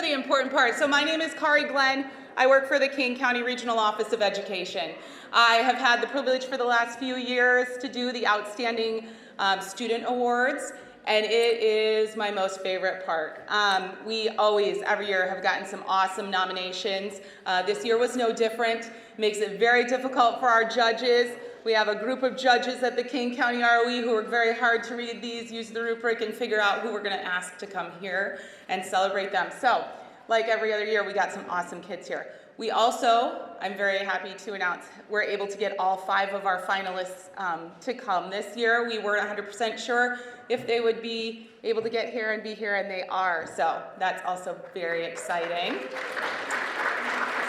for the important part. So my name is Kari Glenn. I work for the Kane County Regional Office of Education. I have had the privilege for the last few years to do the Outstanding Student Awards, and it is my most favorite part. We always, every year, have gotten some awesome nominations. This year was no different. Makes it very difficult for our judges. We have a group of judges at the Kane County ROE who work very hard to read these, use the rubric, and figure out who we're going to ask to come here and celebrate them. So, like every other year, we got some awesome kids here. We also, I'm very happy to announce, we're able to get all 5 of our finalists to come this year. We weren't 100% sure if they would be able to get here, and they are. So that's also very exciting.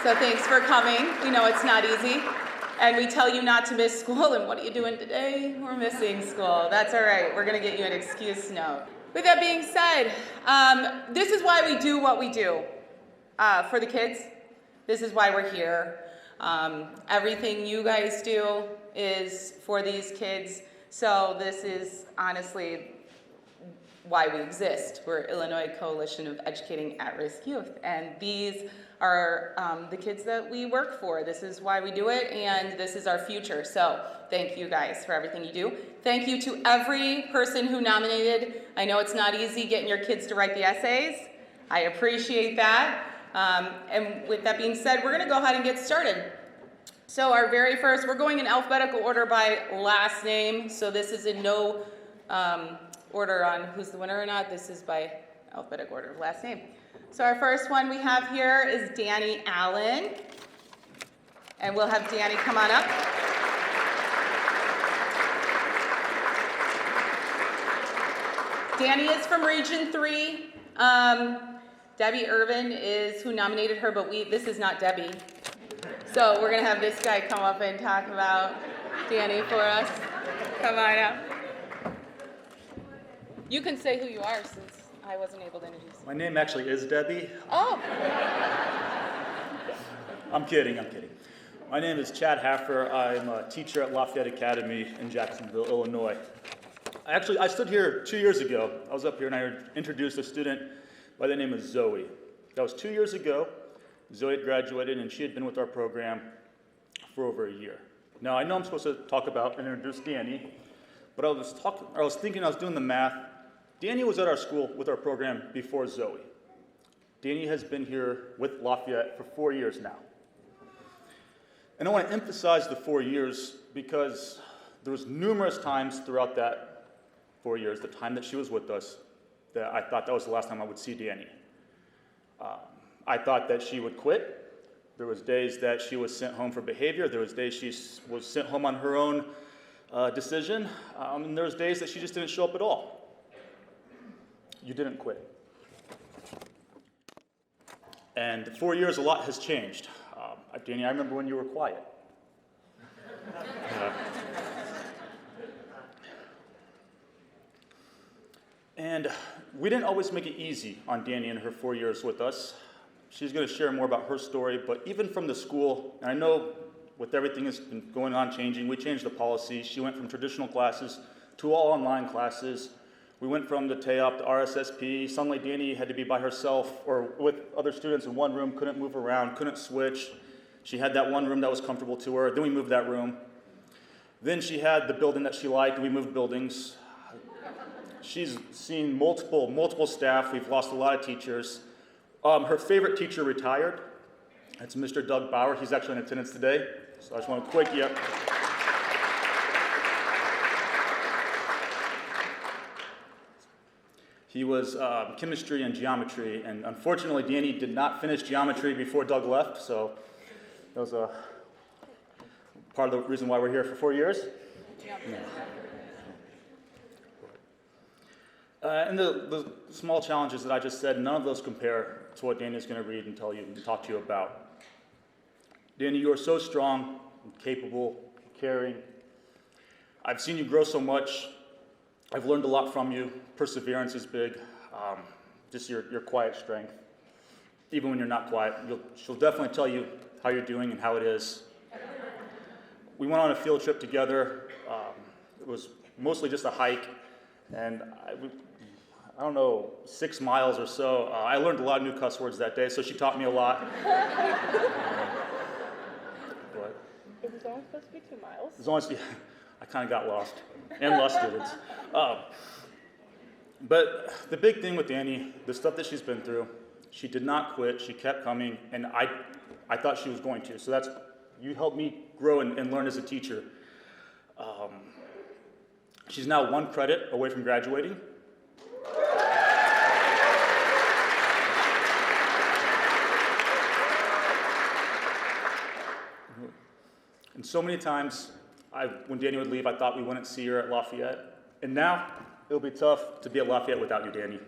So thanks for coming. We know it's not easy. And we tell you not to miss school, and what are you doing today? We're missing school. That's all right. We're going to get you an excuse note. With that being said, this is why we do what we do for the kids. This is why we're here. Everything you guys do is for these kids. So this is honestly why we exist. We're Illinois Coalition of Educating At-Risk Youth, and these are the kids that we work for. This is why we do it, and this is our future. So thank you guys for everything you do. Thank you to every person who nominated. I know it's not easy getting your kids to write the essays. I appreciate that. And with that being said, we're going to go ahead and get started. So our very first, we're going in alphabetical order by last name. So this is in no order on who's the winner or not. This is by alphabetical order of last name. So our first one we have here is Daniella Allen. And we'll have Danny come on up. Danny is from Region 3. Debbie Irvin is who nominated her, but this is not Debbie. So we're going to have this guy come up and talk about Danny for us. Come on up. You can say who you are since I wasn't able to introduce you. My name actually is Debbie. Oh. I'm kidding. My name is Chad Haffer. I'm a teacher at Lafayette Academy in Jacksonville, Illinois. I stood here 2 years ago. I was up here and I introduced a student by the name of Zoe. That was 2 years ago. Zoe had graduated and she had been with our program for over a year. Now I know I'm supposed to talk about and introduce Danny, but I was thinking, I was doing the math. Danny was at our school with our program before Zoe. Danny has been here with Lafayette for 4 years now. And I want to emphasize the 4 years because there was numerous times throughout that 4 years, the time that she was with us, that I thought that was the last time I would see Danny. I thought that she would quit. There was days that she was sent home for behavior. There was days she was sent home on her own decision. And there was days that she just didn't show up at all. You didn't quit. And 4 years, a lot has changed. Danny, I remember when you were quiet. And we didn't always make it easy on Danny in her 4 years with us. She's going to share more about her story, but even from the school, and I know with everything that's been going on changing, we changed the policy. She went from traditional classes to all online classes. We went from the TAOP to RSSP. Suddenly Danny had to be by herself or with other students in one room, couldn't move around, couldn't switch. She had that one room that was comfortable to her. Then we moved that room. Then she had the building that she liked, and we moved buildings. She's seen multiple staff. We've lost a lot of teachers. Her favorite teacher retired. That's Mr. Doug Bauer. He's actually in attendance today. So I just want to quick, yep. He was chemistry and geometry, and unfortunately Danny did not finish geometry before Doug left, so that was part of the reason why we're here for 4 years. Yeah. And the small challenges that I just said, none of those compare to what Danny is going to read and tell you and talk to you about. Danny, you are so strong, capable, caring. I've seen you grow so much. I've learned a lot from you. Perseverance is big. Just your quiet strength. Even when you're not quiet, she'll definitely tell you how you're doing and how it is. We went on a field trip together. It was mostly just a hike, and I don't know, 6 miles or so. I learned a lot of new cuss words that day, so she taught me a lot. But It was only supposed to be 2 miles. as long as I kind of got lost, and lost students. But the big thing with Annie, the stuff that she's been through, she did not quit. She kept coming, and I thought she was going to. So you helped me grow and learn as a teacher. She's now 1 credit away from graduating. And so many times, when Danny would leave, I thought we wouldn't see her at Lafayette. And now, it'll be tough to be at Lafayette without you, Danny.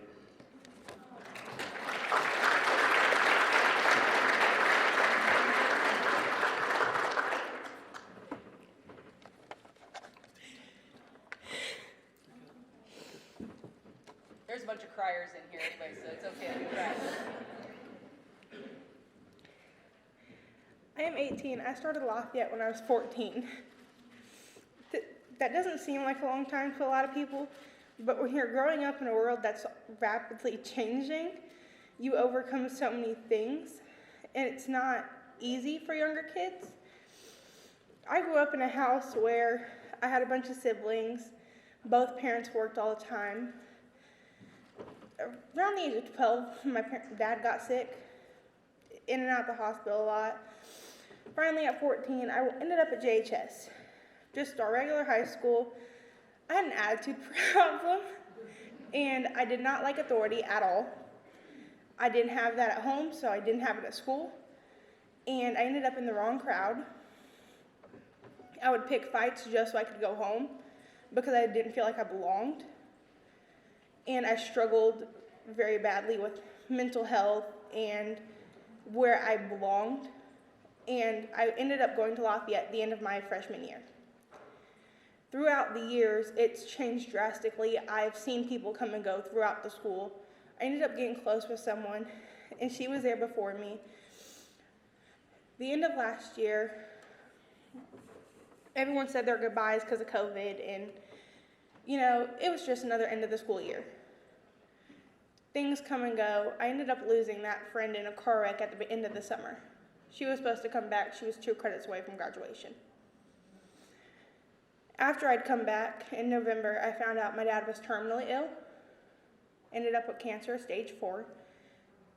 There's a bunch of criers in here anyway, so it's okay to cry. I am 18. I started Lafayette when I was 14. That doesn't seem like a long time to a lot of people, but when you're growing up in a world that's rapidly changing, you overcome so many things, and it's not easy for younger kids. I grew up in a house where I had a bunch of siblings. Both parents worked all the time. Around the age of 12, my dad got sick, in and out of the hospital a lot. Finally, at 14, I ended up at JHS, just our regular high school. I had an attitude problem, and I did not like authority at all. I didn't have that at home, so I didn't have it at school, and I ended up in the wrong crowd. I would pick fights just so I could go home because I didn't feel like I belonged, and I struggled very badly with mental health and where I belonged. And I ended up going to Lafayette at the end of my freshman year. Throughout the years, it's changed drastically. I've seen people come and go throughout the school. I ended up getting close with someone, and she was there before me. The end of last year, everyone said their goodbyes because of COVID, and, it was just another end of the school year. Things come and go. I ended up losing that friend in a car wreck at the end of the summer. She was supposed to come back. She was 2 credits away from graduation. After I'd come back in November, I found out my dad was terminally ill, ended up with cancer, stage 4,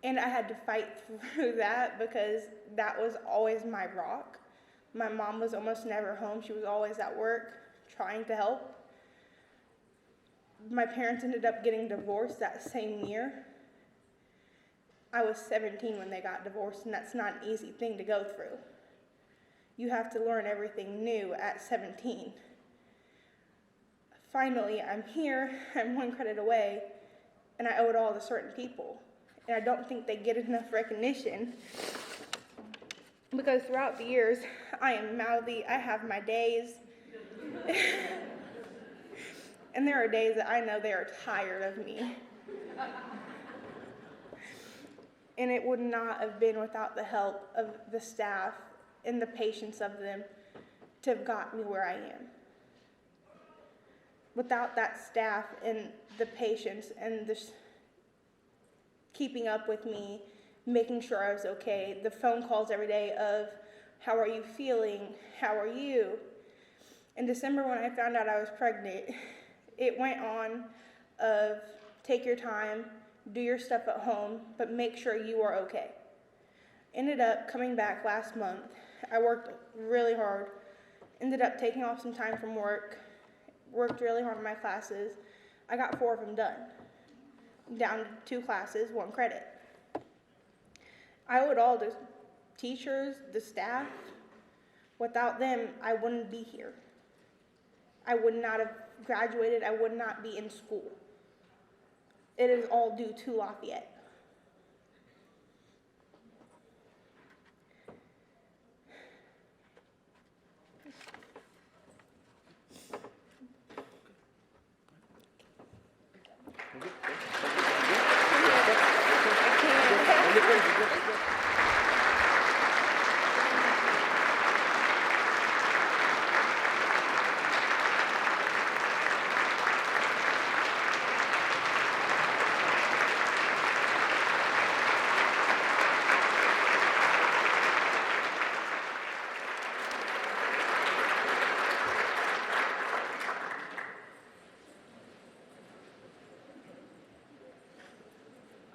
and I had to fight through that because that was always my rock. My mom was almost never home. She was always at work trying to help. My parents ended up getting divorced that same year. I was 17 when they got divorced, and that's not an easy thing to go through. You have to learn everything new at 17. Finally, I'm here, I'm 1 credit away, and I owe it all to certain people. And I don't think they get enough recognition because throughout the years, I am mouthy, I have my days. And there are days that I know they are tired of me. And it would not have been without the help of the staff and the patience of them to have got me where I am. Without that staff and the patience and the keeping up with me, making sure I was okay, the phone calls every day of, how are you feeling? How are you? In December when I found out I was pregnant, it went on of take your time, do your stuff at home, but make sure you are okay. Ended up coming back last month. I worked really hard. Ended up taking off some time from work. Worked really hard on my classes. I got 4 of them done. Down to 2 classes, 1 credit. I owe it all to teachers, the staff. Without them, I wouldn't be here. I would not have graduated. I would not be in school. It is all due to Lafayette.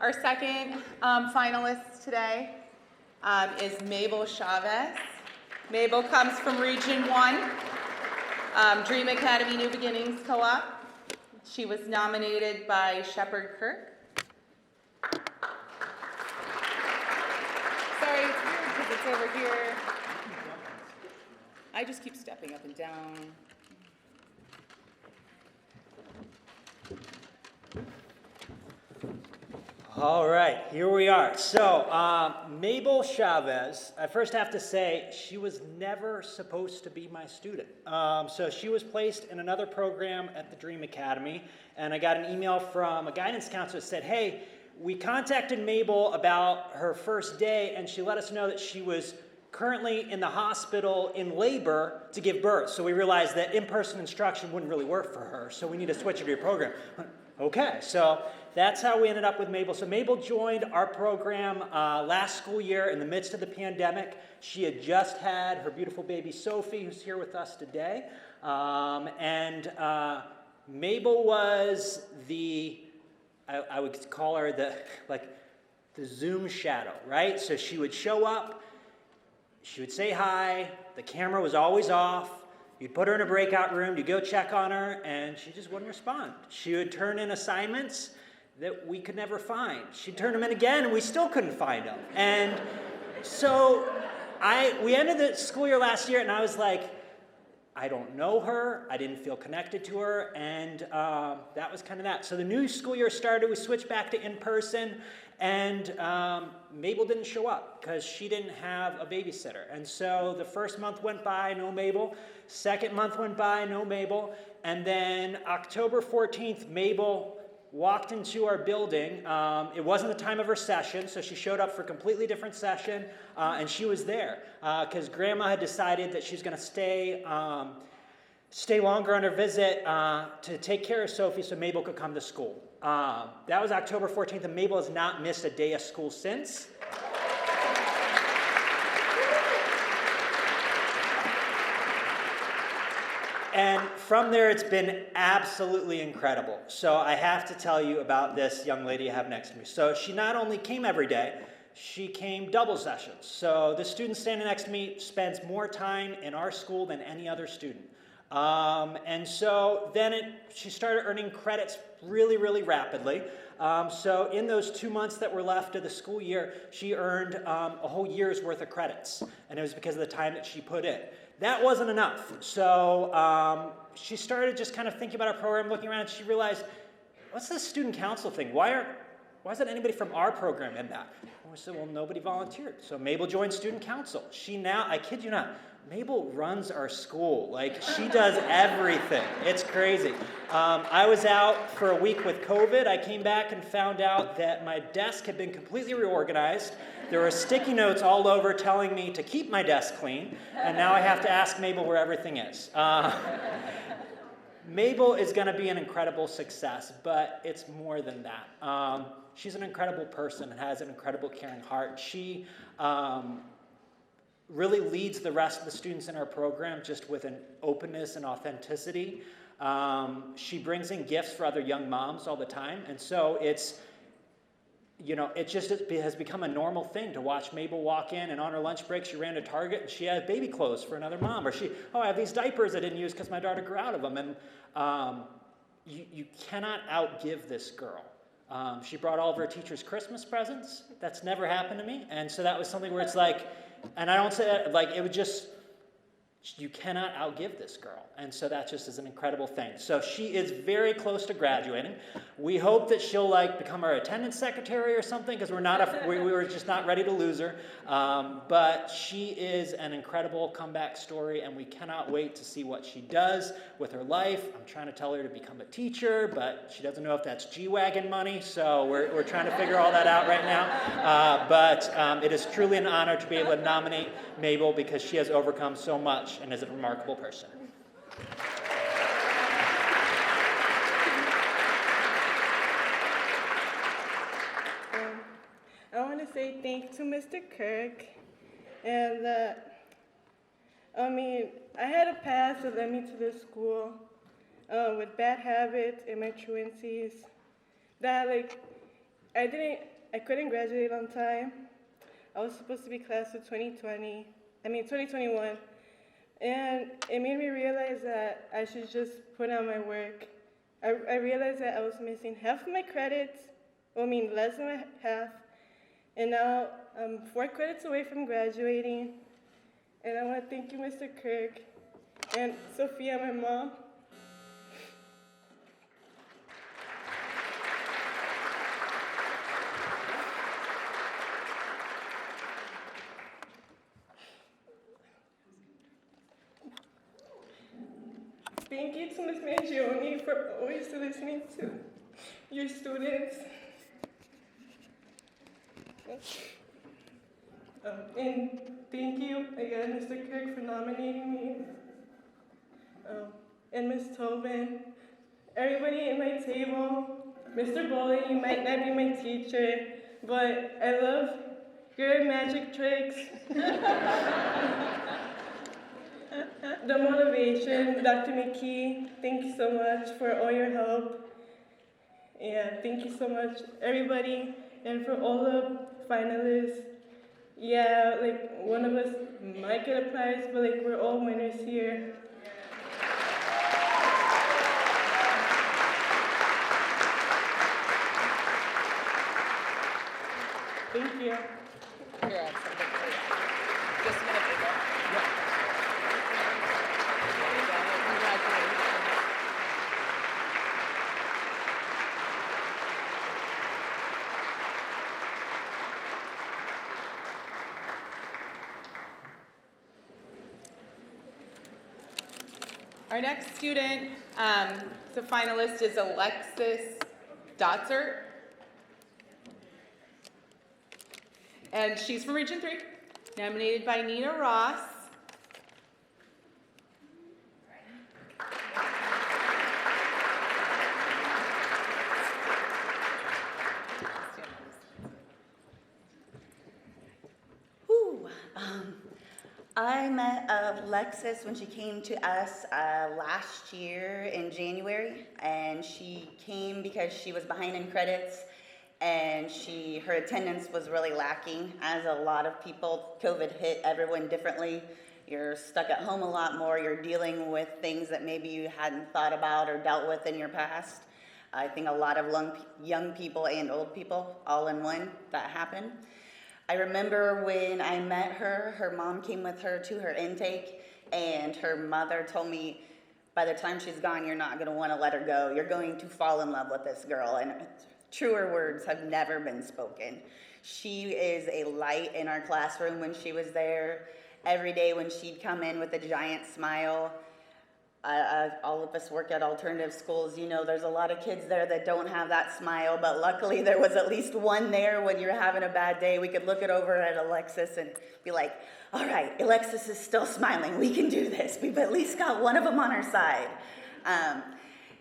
Our second finalist today is Mabel Chavez. Mabel comes from Region 1, Dream Academy New Beginnings Co-op. She was nominated by Shepherd Kirk. Sorry, it's weird because it's over here. I just keep stepping up and down. All right, here we are. So, Mabel Chavez, I first have to say, she was never supposed to be my student. So she was placed in another program at the Dream Academy, and I got an email from a guidance counselor that said, hey, we contacted Mabel about her first day, and she let us know that she was currently in the hospital in labor to give birth. So we realized that in-person instruction wouldn't really work for her, so we need to switch her to your program. Okay, so that's how we ended up with Mabel. So Mabel joined our program last school year in the midst of the pandemic. She had just had her beautiful baby Sophie, who's here with us today. Mabel was I would call her the Zoom shadow, right? So she would show up, she would say hi, the camera was always off. You'd put her in a breakout room, you'd go check on her, and she just wouldn't respond. She would turn in assignments that we could never find. She'd turn them in again, and we still couldn't find them. And so we ended the school year last year, and I was like, I don't know her, I didn't feel connected to her, and that was kind of that. So the new school year started, we switched back to in-person, and Mabel didn't show up because she didn't have a babysitter. And so the first month went by, no Mabel. Second month went by, no Mabel. And then October 14th, Mabel walked into our building. It wasn't the time of her session, so she showed up for a completely different session, and she was there because Grandma had decided that she was going to stay longer on her visit to take care of Sophie so Mabel could come to school. That was October 14th, and Mabel has not missed a day of school since. And from there, it's been absolutely incredible. So I have to tell you about this young lady I have next to me. So she not only came every day, she came double sessions. So the student standing next to me spends more time in our school than any other student. And so then she started earning credits really, really rapidly. So in those 2 months that were left of the school year, she earned a whole year's worth of credits. And it was because of the time that she put in. That wasn't enough. So she started just kind of thinking about our program, looking around, and she realized, what's this student council thing? Why isn't anybody from our program in that? And we said, well, nobody volunteered. So Mabel joined student council. She now, I kid you not, Mabel runs our school. Like, she does everything. It's crazy. I was out for a week with COVID. I came back and found out that my desk had been completely reorganized. There were sticky notes all over telling me to keep my desk clean, and now I have to ask Mabel where everything is. Mabel is going to be an incredible success, but it's more than that. She's an incredible person and has an incredible caring heart. She really leads the rest of the students in our program just with an openness and authenticity. She brings in gifts for other young moms all the time, and so it has become a normal thing to watch Mabel walk in, and on her lunch break she ran to Target and she had baby clothes for another mom, or I have these diapers I didn't use because my daughter grew out of them, and you cannot outgive this girl. She brought all of her teachers Christmas presents. That's never happened to me, and so that was something where it's like, and I don't say that, like, it would just, you cannot outgive this girl. And so that just is an incredible thing. So she is very close to graduating. We hope that she'll become our attendance secretary or something, because we were just not ready to lose her. But she is an incredible comeback story, and we cannot wait to see what she does with her life. I'm trying to tell her to become a teacher, but she doesn't know if that's G-Wagon money, so we're trying to figure all that out right now. But it is truly an honor to be able to nominate Mabel, because she has overcome so much and is a remarkable person. I want to say thanks to Mr. Kirk, and I had a past that led me to this school with bad habits and my truancies that I couldn't graduate on time. I was supposed to be class of 2021. And it made me realize that I should just put on my work. I realized that I was missing half of my credits, less than half. And now I'm 4 credits away from graduating. And I want to thank you, Mr. Kirk, and Sophia, my mom. Thank you to Ms. Mangione for always listening to your students. And thank you again, Mr. Kirk, for nominating me. And Ms. Tobin, everybody at my table. Mr. Bowling, you might not be my teacher, but I love your magic tricks. The motivation, Dr. McKee, thank you so much for all your help. And thank you so much, everybody, and for all the finalists. Yeah, one of us might get a prize, but we're all winners here. Thank you. Here, I'll send it for you. Just a minute, ago. Congratulations. Our next student, the finalist is Alexis Dotzert. And she's from Region 3, nominated by Nina Ross. I met Alexis when she came to us last year in January, and she came because she was behind in credits, and her attendance was really lacking. As a lot of people, COVID hit everyone differently. You're stuck at home a lot more. You're dealing with things that maybe you hadn't thought about or dealt with in your past. I think a lot of young people and old people all in one, that happened. I remember when I met her, her mom came with her to her intake, and her mother told me, by the time she's gone, you're not going to want to let her go. You're going to fall in love with this girl. And truer words have never been spoken. She is a light in our classroom when she was there. Every day when she'd come in with a giant smile. All of us work at alternative schools. You know, there's a lot of kids there that don't have that smile, but luckily there was at least one there when you're having a bad day. We could look it over at Alexis and be like, all right, Alexis is still smiling. We can do this. We've at least got one of them on our side.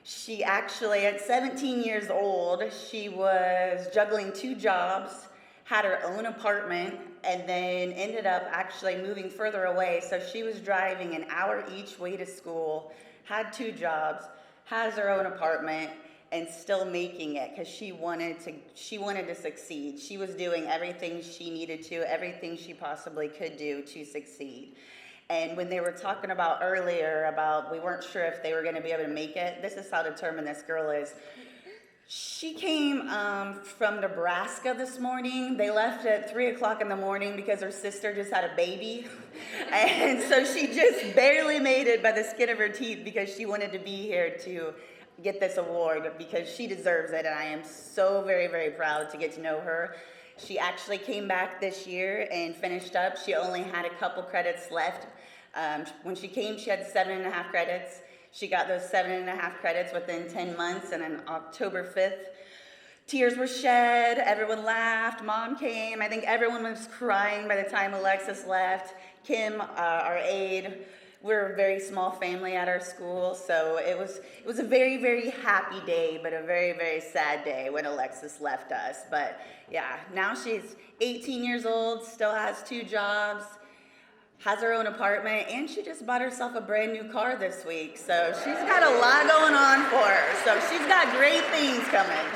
She actually, at 17 years old, she was juggling 2 jobs, had her own apartment, and then ended up actually moving further away. So she was driving an hour each way to school, had 2 jobs, has her own apartment, and still making it because she wanted to succeed. She was doing everything she needed to, everything she possibly could do to succeed. And when they were talking about earlier about we weren't sure if they were going to be able to make it, this is how determined this girl is. She came from Nebraska this morning. They left at 3 o'clock in the morning because her sister just had a baby. And so she just barely made it by the skin of her teeth because she wanted to be here to get this award because she deserves it. And I am so very, very proud to get to know her. She actually came back this year and finished up. She only had a couple credits left. When she came, she had 7.5 credits. She got those 7.5 credits within 10 months, and on October 5th, tears were shed, everyone laughed, Mom came. I think everyone was crying by the time Alexis left. Kim, our aide, we're a very small family at our school, so it was a very, very happy day, but a very, very sad day when Alexis left us. But yeah, now she's 18 years old, still has 2 jobs, has her own apartment, and she just bought herself a brand new car this week. So she's got a lot going on for her. So she's got great things coming.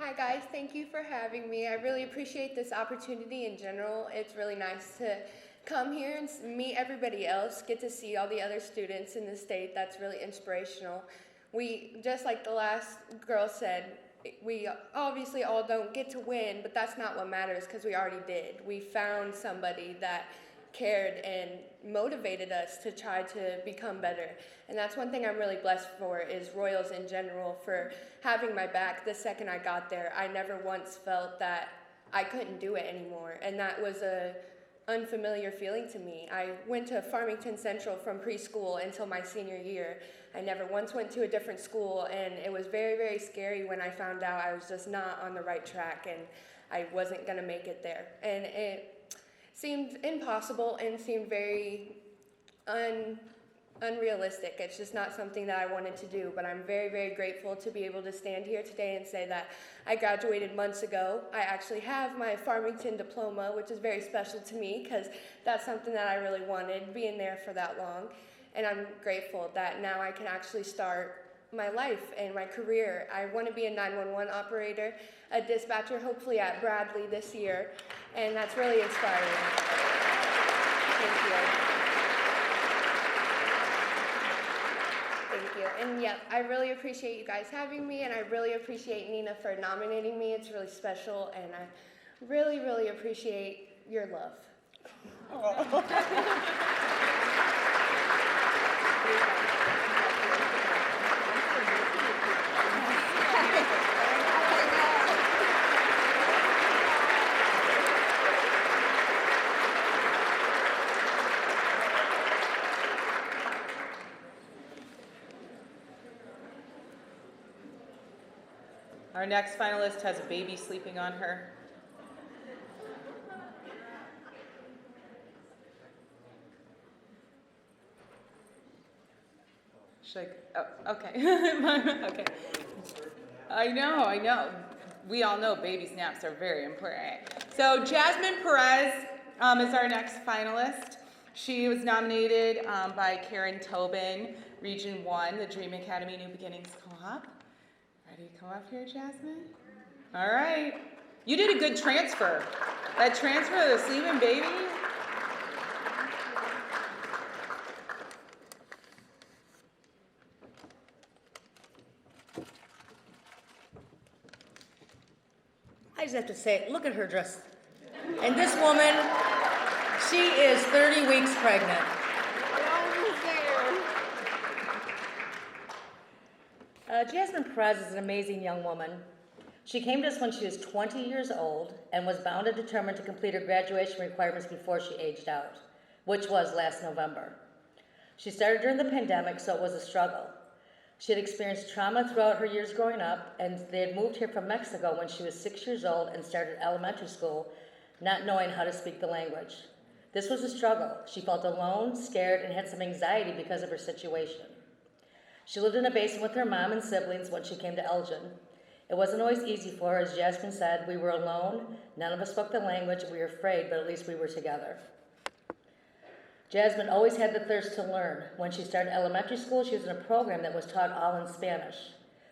Hi guys, thank you for having me. I really appreciate this opportunity in general. It's really nice to come here and meet everybody else, get to see all the other students in the state. That's really inspirational. We, just like the last girl said, we obviously all don't get to win, but that's not what matters because we already did. We found somebody that cared and motivated us to try to become better. And that's one thing I'm really blessed for, is Royals in general for having my back the second I got there. I never once felt that I couldn't do it anymore, and that was a unfamiliar feeling to me. I went to Farmington Central from preschool until my senior year. I never once went to a different school, and it was very, very scary when I found out I was just not on the right track and I wasn't gonna make it there. And it seemed impossible and seemed very unrealistic. It's just not something that I wanted to do, but I'm very, very grateful to be able to stand here today and say that I graduated months ago. I actually have my Farmington diploma, which is very special to me because that's something that I really wanted, being there for that long. And I'm grateful that now I can actually start my life and my career. I want to be a 911 operator, a dispatcher, hopefully at Bradley this year, and that's really inspiring. Thank you. Thank you. And yeah, I really appreciate you guys having me, and I really appreciate Nina for nominating me. It's really special, and I really, really appreciate your love. Our next finalist has a baby sleeping on her. Should I, oh, okay. Okay. I know. We all know baby snaps are very important. So Jasmine Perez is our next finalist. She was nominated by Karen Tobin, Region 1, the Dream Academy New Beginnings Co-op. Ready to come up here, Jasmine? All right. You did a good transfer. That transfer of the sleeping baby. I just have to say, look at her dress. And this woman, she is 30 weeks pregnant. Jasmine Perez is an amazing young woman. She came to us when she was 20 years old and was bound and determined to complete her graduation requirements before she aged out, which was last November. She started during the pandemic, so it was a struggle. She had experienced trauma throughout her years growing up, and they had moved here from Mexico when she was 6 years old and started elementary school, not knowing how to speak the language. This was a struggle. She felt alone, scared, and had some anxiety because of her situation. She lived in a basement with her mom and siblings when she came to Elgin. It wasn't always easy for her. As Jasmine said, we were alone, none of us spoke the language, we were afraid, but at least we were together. Jasmine always had the thirst to learn. When she started elementary school, she was in a program that was taught all in Spanish.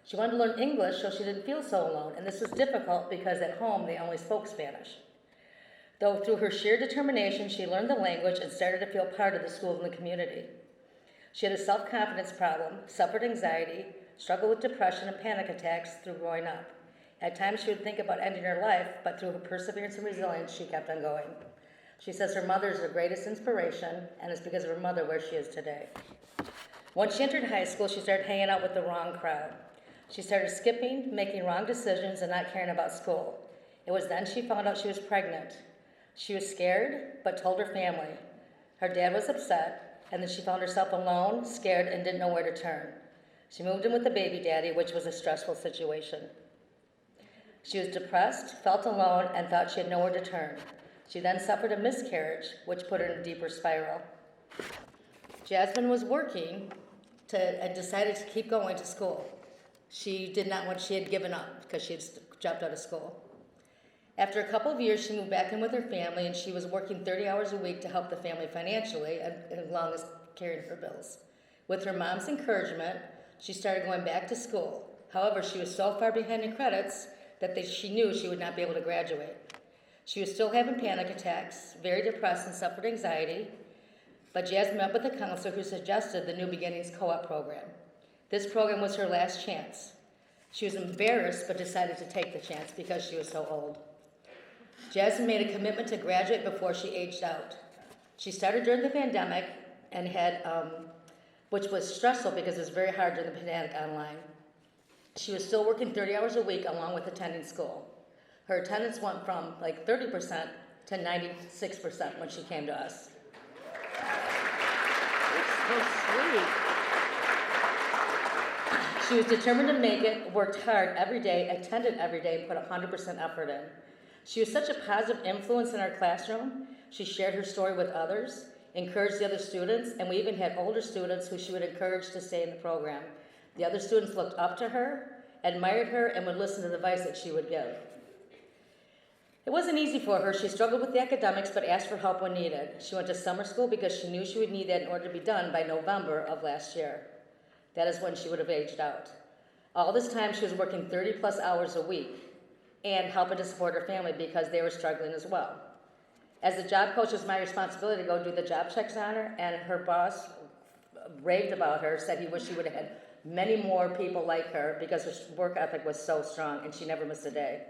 She wanted to learn English so she didn't feel so alone, and this was difficult because at home they only spoke Spanish. Though through her sheer determination, she learned the language and started to feel part of the school and the community. She had a self-confidence problem, suffered anxiety, struggled with depression and panic attacks through growing up. At times she would think about ending her life, but through her perseverance and resilience, she kept on going. She says her mother is her greatest inspiration, and it's because of her mother where she is today. Once she entered high school, she started hanging out with the wrong crowd. She started skipping, making wrong decisions, and not caring about school. It was then she found out she was pregnant. She was scared, but told her family. Her dad was upset, and then she found herself alone, scared, and didn't know where to turn. She moved in with the baby daddy, which was a stressful situation. She was depressed, felt alone, and thought she had nowhere to turn. She then suffered a miscarriage, which put her in a deeper spiral. Jasmine was working and decided to keep going to school. She had given up because she had dropped out of school. After a couple of years, she moved back in with her family, and she was working 30 hours a week to help the family financially, as long as carrying her bills. With her mom's encouragement, she started going back to school. However, she was so far behind in credits she knew she would not be able to graduate. She was still having panic attacks, very depressed and suffered anxiety, but Jasmine met with a counselor who suggested the New Beginnings Co-op program. This program was her last chance. She was embarrassed but decided to take the chance because she was so old. Jasmine made a commitment to graduate before she aged out. She started during the pandemic and had, which was stressful because it was very hard during the pandemic online. She was still working 30 hours a week along with attending school. Her attendance went from like 30% to 96% when she came to us. So sweet. She was determined to make it, worked hard every day, attended every day, and put 100% effort in. She was such a positive influence in our classroom. She shared her story with others, encouraged the other students, and we even had older students who she would encourage to stay in the program. The other students looked up to her, admired her, and would listen to the advice that she would give. It wasn't easy for her. She struggled with the academics, but asked for help when needed. She went to summer school because she knew she would need that in order to be done by November of last year. That is when she would have aged out. All this time, she was working 30 plus hours a week and helping to support her family because they were struggling as well. As a job coach, it was my responsibility to go do the job checks on her, and her boss raved about her, said he wished she would have had many more people like her because her work ethic was so strong and she never missed a day.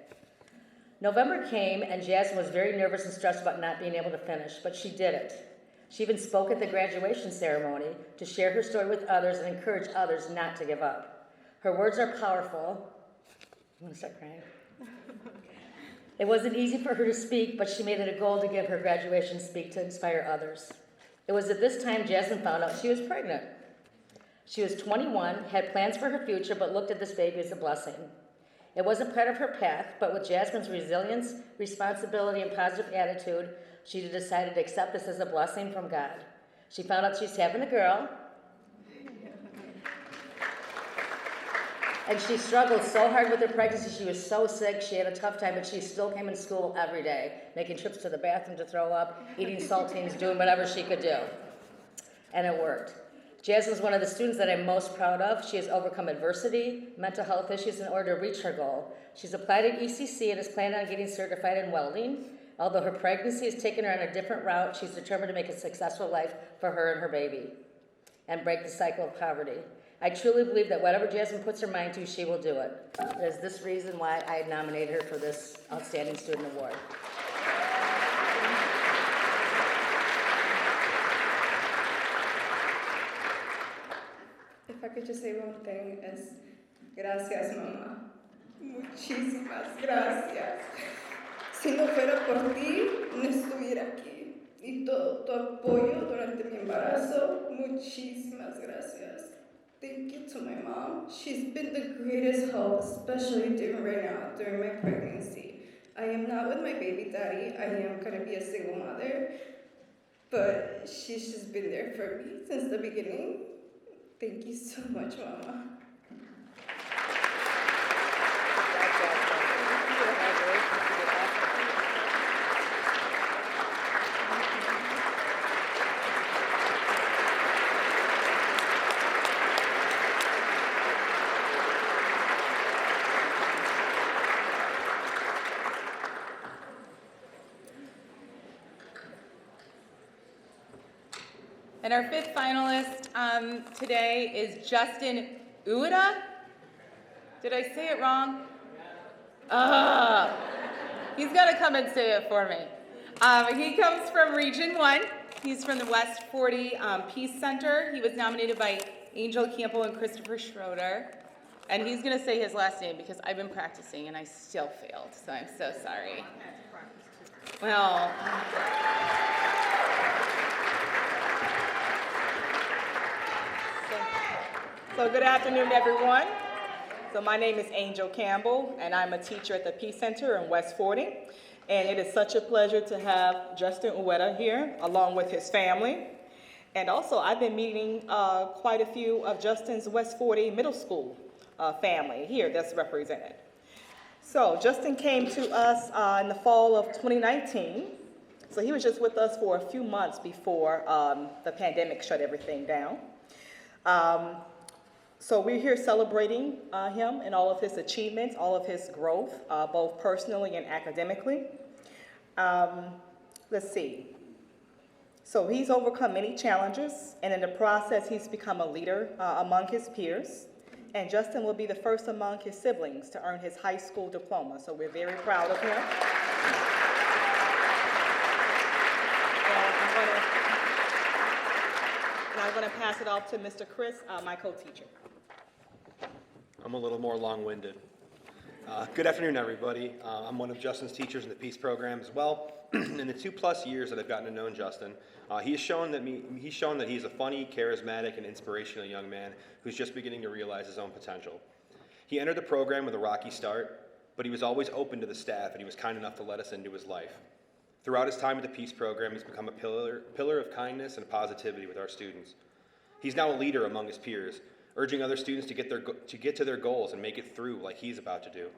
November came and Jasmine was very nervous and stressed about not being able to finish, but she did it. She even spoke at the graduation ceremony to share her story with others and encourage others not to give up. Her words are powerful. I'm gonna start crying. It wasn't easy for her to speak, but she made it a goal to give her graduation speech to inspire others. It was at this time Jasmine found out she was pregnant. She was 21, had plans for her future, but looked at this baby as a blessing. It wasn't part of her path, but with Jasmine's resilience, responsibility, and positive attitude, she decided to accept this as a blessing from God. She found out she's having a girl, and she struggled so hard with her pregnancy. She was so sick, she had a tough time, but she still came in school every day, making trips to the bathroom to throw up, eating saltines, doing whatever she could do. And it worked. Jasmine is one of the students that I'm most proud of. She has overcome adversity, mental health issues in order to reach her goal. She's applied at ECC and is planning on getting certified in welding. Although her pregnancy has taken her on a different route, she's determined to make a successful life for her and her baby and break the cycle of poverty. I truly believe that whatever Jasmine puts her mind to, she will do it. It is this reason why I nominated her for this Outstanding Student Award. If I could just say one thing, es gracias, mamá. Muchísimas gracias. Si no fuera por ti, no estuviera aquí. Y todo tu apoyo durante mi embarazo, muchísimas gracias. Thank you to my mom. She's been the greatest help, especially right now, during my pregnancy. I am not with my baby daddy. I am going to be a single mother. But she's just been there for me since the beginning. Thank you so much, Mama. And our fifth finalist today is Justin Ueda. Did I say it wrong? He's got to come and say it for me. He comes from Region 1. He's from the West 40 Peace Center. He was nominated by Angel Campbell and Christopher Schroeder. And he's going to say his last name because I've been practicing and I still failed, so I'm so sorry. Well... So good afternoon, everyone. So my name is Angel Campbell, and I'm a teacher at the Peace Center in West 40. And it is such a pleasure to have Justin Ueda here, along with his family. And also, I've been meeting quite a few of Justin's West 40 middle school family here that's represented. So Justin came to us in the fall of 2019. So he was just with us for a few months before the pandemic shut everything down. So we're here celebrating him and all of his achievements, all of his growth, both personally and academically. Let's see. So he's overcome many challenges, and in the process, he's become a leader among his peers. And Justin will be the first among his siblings to earn his high school diploma, so we're very proud of him. And I'm gonna pass it off to Mr. Chris, my co-teacher. I'm a little more long-winded. Good afternoon, everybody. I'm one of Justin's teachers in the Peace program as well. In the 2+ years that I've gotten to know Justin, he's shown that he's a funny, charismatic, and inspirational young man who's just beginning to realize his own potential. He entered the program with a rocky start, but he was always open to the staff, and he was kind enough to let us into his life. Throughout his time at the Peace program, he's become a pillar of kindness and positivity with our students. He's now a leader among his peers, urging other students to get to their goals and make it through like he's about to do.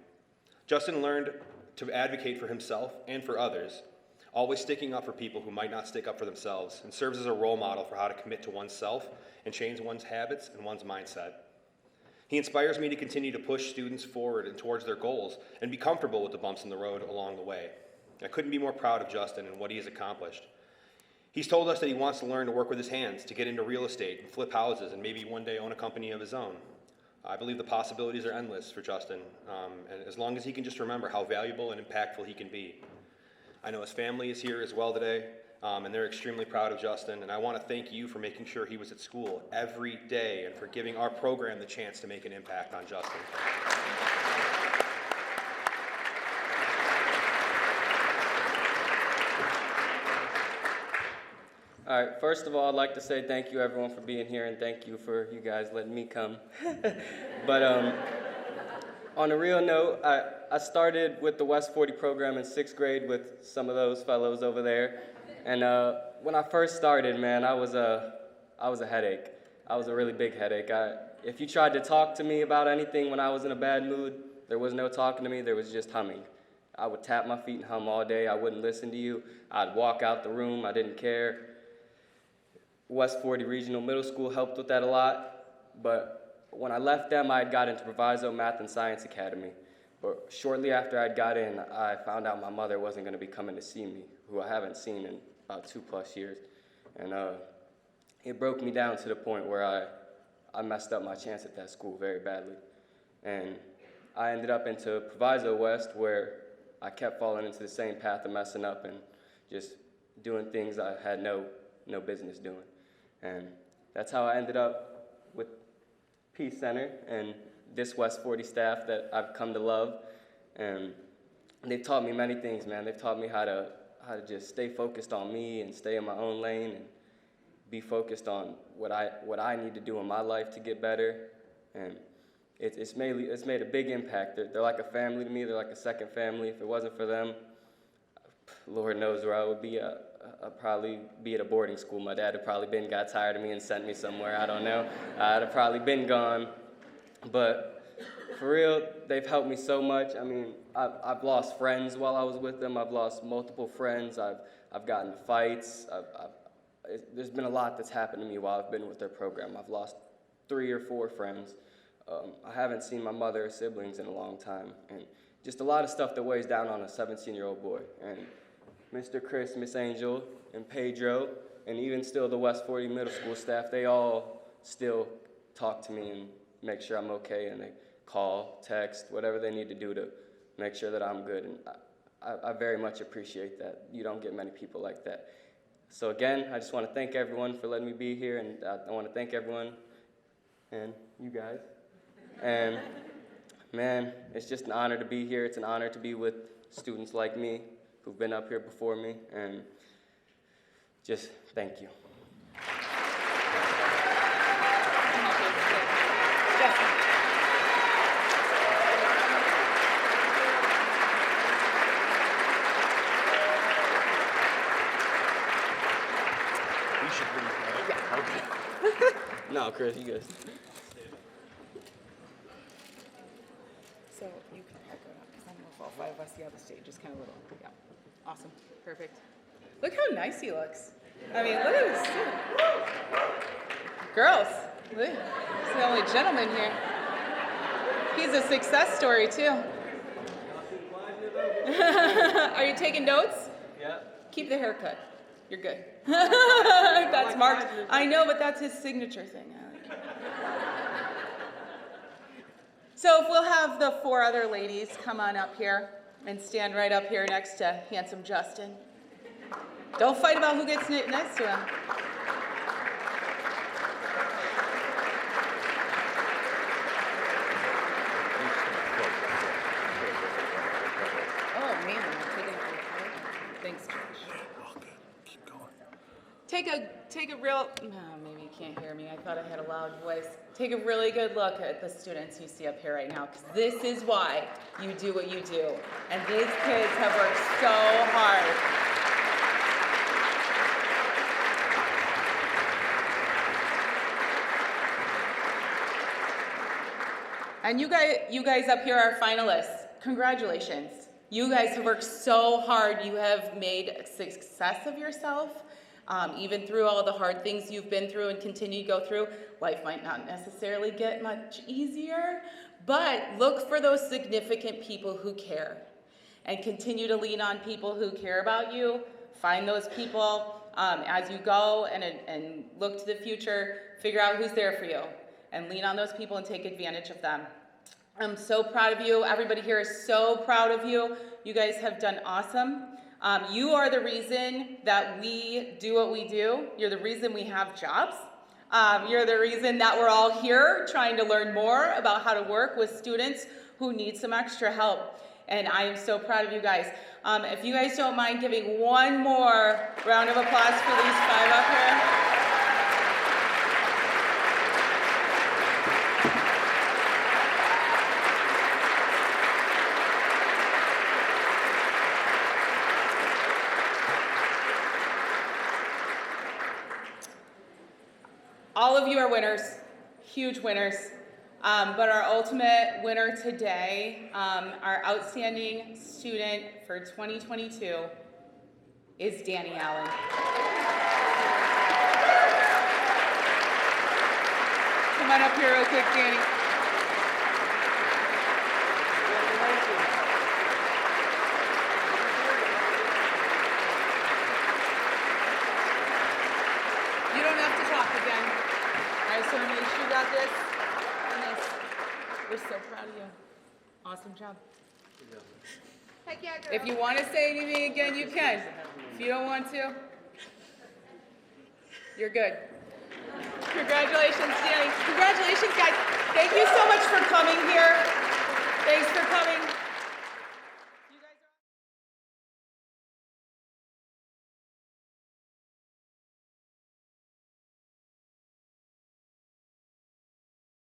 Justin learned to advocate for himself and for others, always sticking up for people who might not stick up for themselves, and serves as a role model for how to commit to oneself and change one's habits and one's mindset. He inspires me to continue to push students forward and towards their goals and be comfortable with the bumps in the road along the way. I couldn't be more proud of Justin and what he has accomplished. He's told us that he wants to learn to work with his hands, to get into real estate and flip houses and maybe one day own a company of his own. I believe the possibilities are endless for Justin, and as long as he can just remember how valuable and impactful he can be. I know his family is here as well today, and they're extremely proud of Justin, and I want to thank you for making sure he was at school every day and for giving our program the chance to make an impact on Justin. All right, first of all, I'd like to say thank you everyone for being here, and thank you for you guys letting me come. But on a real note, I started with the West 40 program in 6th grade with some of those fellows over there. And when I first started, man, I was a headache. I was a really big headache. If you tried to talk to me about anything when I was in a bad mood, there was no talking to me, there was just humming. I would tap my feet and hum all day. I wouldn't listen to you. I'd walk out the room. I didn't care. West 40 Regional Middle School helped with that a lot, but when I left them, I had got into Proviso Math and Science Academy. But shortly after I'd got in, I found out my mother wasn't going to be coming to see me, who I haven't seen in about 2+ years. And it broke me down to the point where I messed up my chance at that school very badly. And I ended up into Proviso West, where I kept falling into the same path of messing up and just doing things I had no business doing. And that's how I ended up with Peace Center and this West 40 staff that I've come to love. And they've taught me many things, man. They've taught me how to just stay focused on me and stay in my own lane and be focused on what I need to do in my life to get better. And it's made a big impact. They're like a family to me. They're like a second family. If it wasn't for them, Lord knows where I would be. I'd probably be at a boarding school. My dad had probably got tired of me and sent me somewhere. I don't know. I'd have probably been gone. But for real, they've helped me so much. I mean, I've lost friends while I was with them. I've lost multiple friends. I've gotten into fights. There's been a lot that's happened to me while I've been with their program. I've lost 3 or 4 friends. I haven't seen my mother or siblings in a long time. And just a lot of stuff that weighs down on a 17-year-old boy. And Mr. Chris, Miss Angel, and Pedro, and even still the West 40 Middle School staff, they all still talk to me and make sure I'm okay, and they call, text, whatever they need to do to make sure that I'm good. And I very much appreciate that. You don't get many people like that. So again, I just want to thank everyone for letting me be here, and I want to thank everyone and you guys. And man, it's just an honor to be here. It's an honor to be with students like me who've been up here before me, and just thank you. No, Chris, you guys. So you can back it up, because I don't know if all 5 of us see the stage, just kind of little, yeah. Awesome, perfect. Look how nice he looks. I mean, look at this. Girls, He's the only gentleman here. He's a success story, too. Are you taking notes? Yeah. Keep the haircut. You're good. That's Mark. I know, but that's his signature thing. I like it. So if we'll have the 4 other ladies come on up here and stand right up here next to handsome Justin. Don't fight about who gets next to him. Oh man, I'm taking it. Thanks, Josh. Take a real, no, maybe you can't hear me. I thought I had a loud voice. Take a really good look at the students you see up here right now, because this is why you do what you do. And these kids have worked so hard. And you guys up here are finalists. Congratulations. You guys have worked so hard. You have made a success of yourself. Even through all the hard things you've been through and continue to go through, life might not necessarily get much easier, but look for those significant people who care and continue to lean on people who care about you. Find those people as you go and look to the future, figure out who's there for you and lean on those people and take advantage of them. I'm so proud of you. Everybody here is so proud of you. You guys have done awesome. You are the reason that we do what we do. You're the reason we have jobs. You're the reason that we're all here trying to learn more about how to work with students who need some extra help. And I am so proud of you guys. If you guys don't mind giving one more round of applause for these 5 up here. All of you are winners, huge winners, but our ultimate winner today, our outstanding student for 2022 is Daniella Allen. Come on up here real quick, Danny. You don't have to talk again. I just want to make sure you got this. Nice. We're so proud of you. Awesome job. Heck yeah, girl. If you want to say anything again, you can. If you don't want to, you're good. Congratulations, Danny. Congratulations, guys. Thank you so much for coming